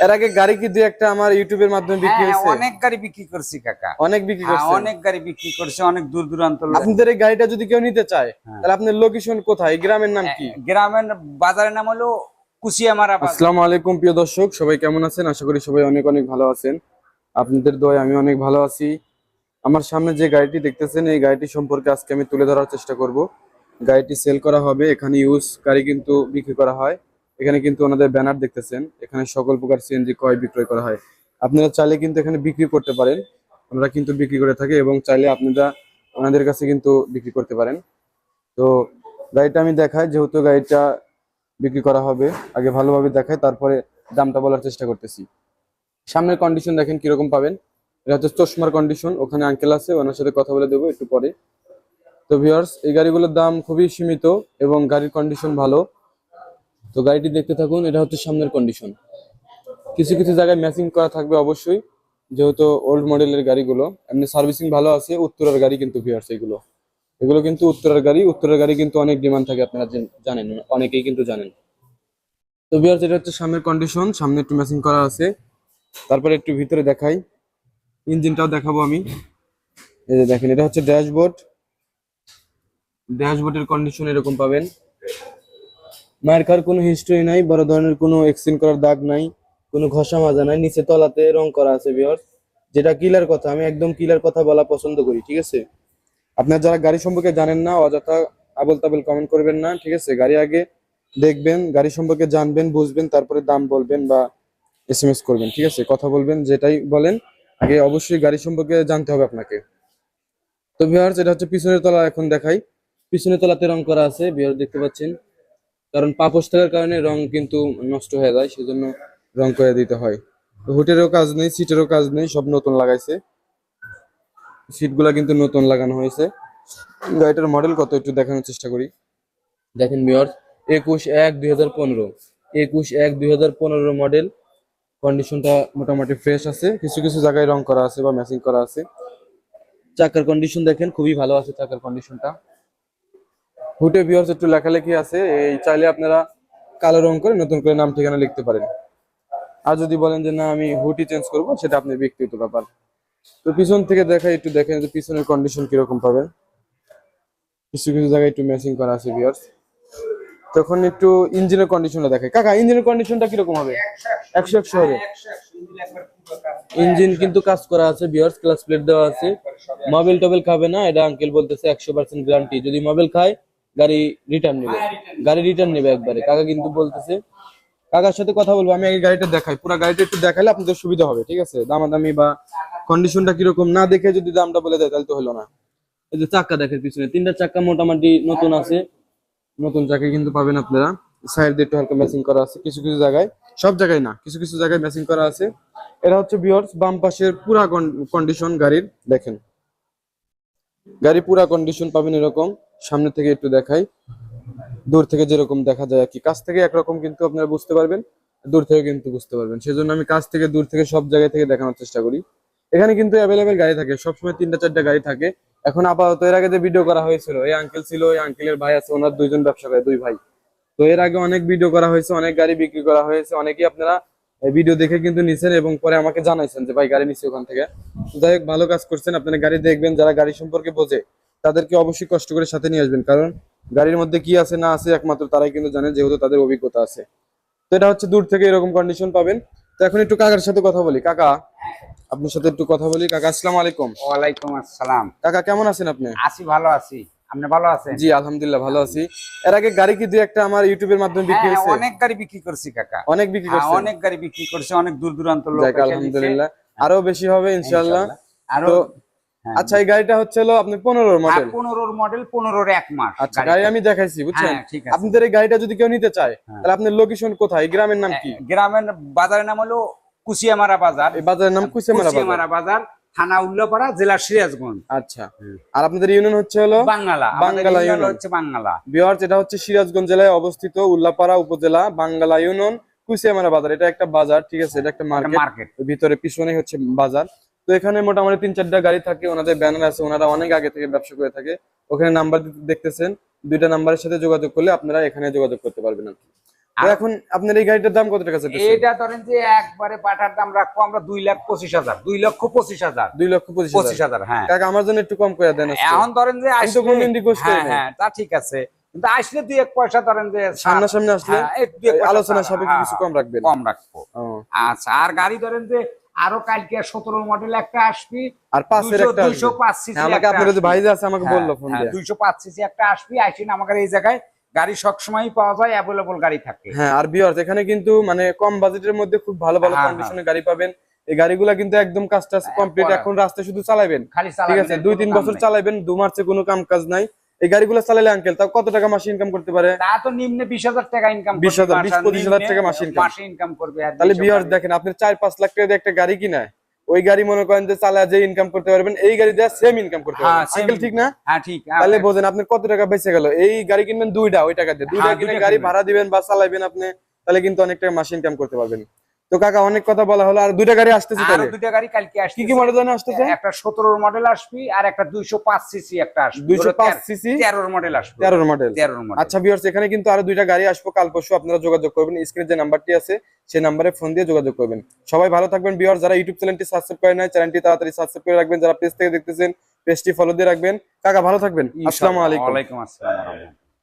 এর আগে গাড়ি কি দুই একটা আমার ইউটিউবের মাধ্যমে বিক্রি হ্যাঁ, হয়েছে? অনেক গাড়ি বিক্রি করছি কাকা। অনেক বিক্রি হ্যাঁ, করছেন? অনেক গাড়ি বিক্রি করছি, অনেক দূর দূরান্ত লোক। আপনাদের এই গাড়িটা যদি কেউ নিতে চায় হ্যাঁ। তাহলে আপনার লোকেশন কোথায়, এই গ্রামের নাম কি? গ্রামের বাজারের নাম হলো কুশিয়ামারা বাজার। আসসালামু আলাইকুম প্রিয় দর্শক, সবাই কেমন আছেন? আশা করি সবাই অনেক অনেক ভালো আছেন। আপনাদের দয়ায় আমি অনেক ভালো আছি। আমার সামনে যে গাড়িটি দেখতেছেন এই গাড়িটি সম্পর্কে আজকে আমি তুলে ধরার চেষ্টা করব। গাড়িটি সেল করা হবে, এখানে ইউজ গাড়ি কিন্তু বিক্রি করা হয়। এখানে কিন্তু ওনাদের ব্যানার দেখতেছেন, এখানে সকল প্রকার সিএনজি ক্রয় বিক্রয় করা হয়। আপনারা চাইলে কিন্তু এখানে বিক্রি করতে পারেন, আমরা কিন্তু বিক্রি করে থাকি এবং চাইলে আপনারা ওনাদের কাছে কিন্তু বিক্রি করতে পারেন। তো গাড়িটা আমি দেখাই, যেহেতু গাড়িটা বিক্রি করা হবে আগে ভালোভাবে দেখাই, তারপরে দামটা বলার চেষ্টা করতেছি। সামনের কন্ডিশন দেখেন কিরকম পাবেন। এটা হচ্ছে চশমার কন্ডিশন, ওখানে আঙ্কেল আছে, ওনার সাথে কথা বলে দেবো একটু পরে। তো ভিউয়ার্স, এই গাড়িগুলোর দাম খুবই সীমিত এবং গাড়ির কন্ডিশন ভালো। তো গাড়িটি দেখতে থাকুন। এটা হচ্ছে সামনের কন্ডিশন, কিছু কিছু জায়গায় ম্যাচিং করা থাকবে অবশ্যই, যেহেতু ওল্ড মডেলের গাড়িগুলো। এমনি সার্ভিসিং ভালো আছে, উত্তরের গাড়ি কিন্তু ভিউয়ার্স এগুলো এগুলো কিন্তু উত্তরের গাড়ি। উত্তরের গাড়ি কিন্তু অনেক ডিমান্ড থাকে, আপনারা জানেন, অনেকেই কিন্তু জানেন। তো ভিউয়ার্স, এটা হচ্ছে সামনের কন্ডিশন, সামনে একটু ম্যাচিং করা আছে। তারপরে একটু ভিতরে দেখাই, ইঞ্জিনটাও দেখাবো আমি। এই যে দেখেন, এটা হচ্ছে ড্যাশবোর্ড। ড্যাশবোর্ডের কন্ডিশন এরকম পাবেন। মায়ের খাওয়ার কোনো হিস্ট্রি নাই, বড় ধরনের কোনো এক্সচেঞ্জ করার দাগ নাই, কোনো ঘষা মাজা নাই। নিচে তলাতে রং করা আছে ভিউয়ার্স, যেটা কিলার কথা। আমি একদম কিলার কথা বলা পছন্দ করি, ঠিক আছে? আপনারা যারা গাড়ি সম্পর্কে জানেন না, অযথা আবল তাবল কমেন্ট করবেন না, ঠিক আছে? গাড়ি আগে দেখবেন, গাড়ি সম্পর্কে জানবেন, বুঝবেন, তারপরে দাম বলবেন বা এসএমএস করবেন, ঠিক আছে? কথা বলবেন, যেটাই বলেন আগে অবশ্যই গাড়ি সম্পর্কে জানতে হবে আপনাকে। তো ভিউয়ার্স, এটা হচ্ছে পিছনের তলা, এখন দেখাই। পিছনের তলাতে রং করা আছে ভিউয়ার্স, দেখতে পাচ্ছেন। কারণ পাপোশ থাকার কারণে রং কিন্তু নষ্ট হয়ে যায়, সেজন্য রং করে দিতে হয়। তো হুটেরও কাজ নেই, সিটেরও কাজ নেই, সব নতুন লাগাইছে। সিটগুলা কিন্তু নতুন লাগানো হয়েছে। গাড়িটার মডেল কত একটু দেখানোর চেষ্টা করি। দেখেন ভিউয়ার্স, 21/1/2015, 21/1/2015 মডেল। কন্ডিশনটা মোটামুটি ফ্রেশ আছে, কিছু কিছু জায়গায় রং করা আছে বা ম্যাচিং করা আছে। চাকার কন্ডিশন দেখেন, খুবই ভালো আছে চাকার কন্ডিশনটা। হুটে ভিউয়ার্স একটু লেখালেখি আছে, এই চাইলে আপনারা কালো রং করে নতুন করে নাম ঠিকানা লিখতে পারেন। আর যদি বলেন যে না আমি হুডই চেঞ্জ করবো, সেটা আপনার ব্যক্তিগত ব্যাপার। তো পিছন থেকে দেখাই, একটু দেখেন যে পিছনের কন্ডিশন কিরকম পাবেন। কিছু কিছু জায়গায় একটু ম্যাচিং করা আছে ভিউয়ার্স। তখন একটু ইঞ্জিনের কন্ডিশনটা দেখাই। কাকা, ইঞ্জিনের কন্ডিশনটা কিরকম হবে? 100 হবে। ইঞ্জিন কিন্তু কাজ করা আছে ভিউয়ার্স, ক্লাচ প্লেট দেওয়া আছে। মোবাইল টোবেল খাবে না, এটা আঙ্কেল বলতেছে 100% গ্যারান্টি। যদি মোবাইল খায় গাড়ি রিটার্ন নেবে, গাড়ি রিটার্ন নেবে একবারে। কাকা কিন্তু বলতেছে, কাকার সাথে কথা বলবো আমি, আগে গাড়িটা দেখাই। পুরো গাড়িটা একটু দেখাইলে আপনাদের সুবিধা হবে, ঠিক আছে? দামাদামি বা কন্ডিশনটা কিরকম না দেখে যদি দামটা বলে দেয় তাহলে তো হলো না। এই যে চাক্কা দেখেন, পিছনে তিনটা চাক্কা মোটামুটি নতুন আছে, নতুন চাকা কিন্তু পাবেন আপনারা। সাইড দিয়ে একটু হালকা ম্যাচিং করা আছে কিছু কিছু জায়গায়, সব জায়গায় না, কিছু কিছু জায়গায় ম্যাচিং করা আছে। এটা হচ্ছে ভিউয়ার্স বাম পাশের পুরা কন্ডিশন গাড়ির, দেখেন গাড়ি পুরা কন্ডিশন পাবেন এরকম। সামনে থেকে একটু দেখাই, দূর থেকে যেরকম দেখা যায় আর কি, কাছ থেকে একরকম কিন্তু আপনারা বুঝতে পারবেন, দূর থেকে কিন্তু বুঝতে পারবেন। সেজন্য আমি কাছ থেকে দূর থেকে সব জায়গা থেকে দেখানোর চেষ্টা করি। এখানে কিন্তু অ্যাভেলেবেল গাড়ি থাকে, সবসময় 3টা 4টা গাড়ি থাকে। এখন আপাতত, এর আগে যে ভিডিও করা হয়েছিল, এই আঙ্কেল ছিল, এই আঙ্কেলের ভাই আছে, ওনার দুইজন ব্যবসা করে, দুই ভাই। তো এর আগে অনেক ভিডিও করা হয়েছে, অনেক গাড়ি বিক্রি করা হয়েছে, অনেকেই আপনারা ভিডিও দেখে কিন্তু নিছেন এবং পরে আমাকে জানাইছেন যে ভাই গাড়ি নিচ্ছি ওখান থেকে। যাই হোক, ভালো কাজ করছেন। আপনারা গাড়ি দেখবেন, যারা গাড়ি সম্পর্কে বোঝে তাদেরকে অবশ্যই কষ্ট করে সাথে নিয়ে আসবেন, কারণ গাড়ির মধ্যে কি আছে না আছে একমাত্র তারাই কিন্তু জানে, যেহেতু তাদের অভিজ্ঞতা আছে। তো এটা হচ্ছে দূর থেকে এরকম কন্ডিশন পাবেন। তো এখন একটু কাকার সাথে কথা বলি। কাকা, আপনার সাথে একটু কথা বলি। কাকা, আসসালামু আলাইকুম। ওয়ালাইকুম আসসালাম। কাকা, কেমন আছেন আপনি? আছি, ভালো আছি। আপনি ভালো আছেন? জি আলহামদুলিল্লাহ ভালো আছি। এর আগে গাড়ি কি দুই একটা আমার ইউটিউবের মাধ্যমে বিক্রি হ্যাঁ, হয়েছে? অনেক গাড়ি বিক্রি করছি কাকা। অনেক বিক্রি হ্যাঁ, করছেন? অনেক গাড়ি বিক্রি করছি, অনেক দূর দূরান্ত লোক যাক এসে নিছে। আলহামদুলিল্লাহ, আরো বেশি হবে ইনশাআল্লাহ। আরো। তো হ্যাঁ, আচ্ছা, এই গাড়িটা হচ্ছে হলো আপনি 15 মডেল? 15 মডেল, 15 1 মাস আচ্ছা, গাড়ি আমি দেখাইছি, বুঝছেন? হ্যাঁ, ঠিক আছে। আপনাদের এই গাড়িটা যদি কেউ নিতে চায় হ্যাঁ। তাহলে আপনার লোকেশন কোথায়, এই গ্রামের নাম কি? গ্রামের বাজারের নাম হলো কুশিয়ামারা বাজার। এই বাজারের নাম কুশিয়ামারা বাজার। কুশিয়ামারা বাজার, থানা উল্লাপাড়া, জেলা সিরাজগঞ্জ। আচ্ছা, আর আপনাদের ইউনিয়ন হচ্ছে হলো বাঙ্গালা। বাঙ্গালা ইউনিয়ন হচ্ছে বাঙ্গালা। ভিউয়ার্স, এটা হচ্ছে সিরাজগঞ্জ জেলায় অবস্থিত, উল্লাপাড়া উপজেলা, বাঙ্গালা ইউনিয়ন, কুশিয়ামারা বাজার। এটা একটা বাজার, ঠিক আছে? এটা একটা মার্কেট, ভিতরে পিছনে হচ্ছে বাজার। তো এখানে মোটামুটি 3-4টা গাড়ি থাকে, ওনাদের ব্যানার আছে, ওনারা অনেক আগে থেকে ব্যবসা করে থাকে। ওখানে নাম্বার দেখতেছেন, 2টা নাম্বারের সাথে যোগাযোগ করলে আপনারা এখানে যোগাযোগ করতে পারবেন আর কি। তো এখন আপনার এই গাড়িটার দাম কত টাকা চাইতেছেন? এটা ধরেন যে একবারে পাঠার দাম রাখবো আমরা 2,25,000, 2,25,000, 2,25,000। হ্যাঁ। কাকা আমার জন্য একটু কম করে দেন আজকে। এখন ধরেন যে আমি তো কোনদিন request করি হ্যাঁ নাই। হ্যাঁ তা ঠিক আছে, কিন্তু আসলে 2-1 পয়সা ধরেন যে সামনাসামনি আসলে হ্যাঁ, এই 2-1 পয়সা আলোচনা ছাড়, সাপেক্ষে হ্যাঁ, কিছু কম রাখবেন। কম রাখবো। ও, আচ্ছা, আর গাড়ি ধরেন যে আরো কালকে 17 মডেল একটা আসবি, আর 5 এর একটা আসবে। 205 সিসি হ্যাঁ, আমাকে আপনার যে ভাই যে আছে আমাকে বললো ফোন দিয়ে। 205 সিসি একটা আসবি, আইসিন আমাদের এই জায়গায় গাড়ি সবসময়ই পাওয়া যায়, অ্যাভেলেবল গাড়ি থাকে। হ্যাঁ, আর ভিউয়ার্স এখানে কিন্তু মানে কম বাজেটের মধ্যে খুব ভালো ভালো হ্যাঁ, কন্ডিশনের গাড়ি পাবেন। এই গাড়িগুলা কিন্তু একদম কাজটা কমপ্লিট, করা। এখন রাস্তায় শুধু চালাবেন, খালি ঠিক চালাবেন, আছে, এর 2-3 কোনো কাম বছর নাই। চালাবেন, 2 মাসে কোনো কাম কাজ নাই। এই গাড়িগুলো চালালে আঙ্কেল তাও কত টাকা মাসে ইনকাম করতে পারে? তা তো নিম্নে 20,000 টাকা ইনকাম 20,000, 20-25,000 টাকা মাসে income। মাসে ইনকাম করবে। আর তাহলে 200 ভিউয়ার্স গাড়ি। দেখেন, আপনি 4-5 লাখ টাকা দিয়ে একটা গাড়ি কিনায় ওই গাড়ি মনে করেন যে চালায় যে ইনকাম করতে পারবেন, এই গাড়ি দিয়ে সেম ইনকাম করতে হ্যাঁ, পারবেন আঙ্কেল, same। ঠিক না? হ্যাঁ ঠিক। তাহলে বোঝেন আপনার কত টাকা বেঁচে গেল। এই গাড়ি কিনবেন দুইটা, ওই টাকা দিয়ে দুইটা হ্যাঁ, কিনে দুইটা গাড়ি কিনবেন। ভাড়া দিবেন বা চালাবেন আপনি, তাহলে কিন্তু অনেক টাকা মাসে ইনকাম করতে পারবেন। তো কাকা অনেক কথা বলা হলো, আর দুইটা গাড়ি আসতেছে আরো তাহলে 2টা গাড়ি কালকে আসছে। কি কি মডেল জানা আসতেছে? একটা 17 মডেল আসবি, আর একটা 205 সিসি একটা আসবে। 205 সিসি 13 মডেল আসবে। 13 মডেল। 13 মডেল। আচ্ছা ভিউয়ার্স, এখানে কিন্তু আরো দুইটা গাড়ি আসবো কাল পরশু, আপনারা যোগাযোগ করবেন, স্ক্রিনে যে নাম্বারটি আছে সেই নাম্বারে ফোন দিয়ে যোগাযোগ করবেন। সবাই ভালো থাকবেন ভিউয়ার্স, যারা ইউটিউব চ্যানেলটি সাবস্ক্রাইব করে নাই চ্যানেলটি তাড়াতাড়ি সাবস্ক্রাইব করে রাখবেন, যারা পেজ থেকে দেখতেছেন পেজটি ফলো দিয়ে রাখবেন। কাকা ভালো থাকবেন, আসসালামু আলাইকুম। ওয়ালাইকুম আসসালাম।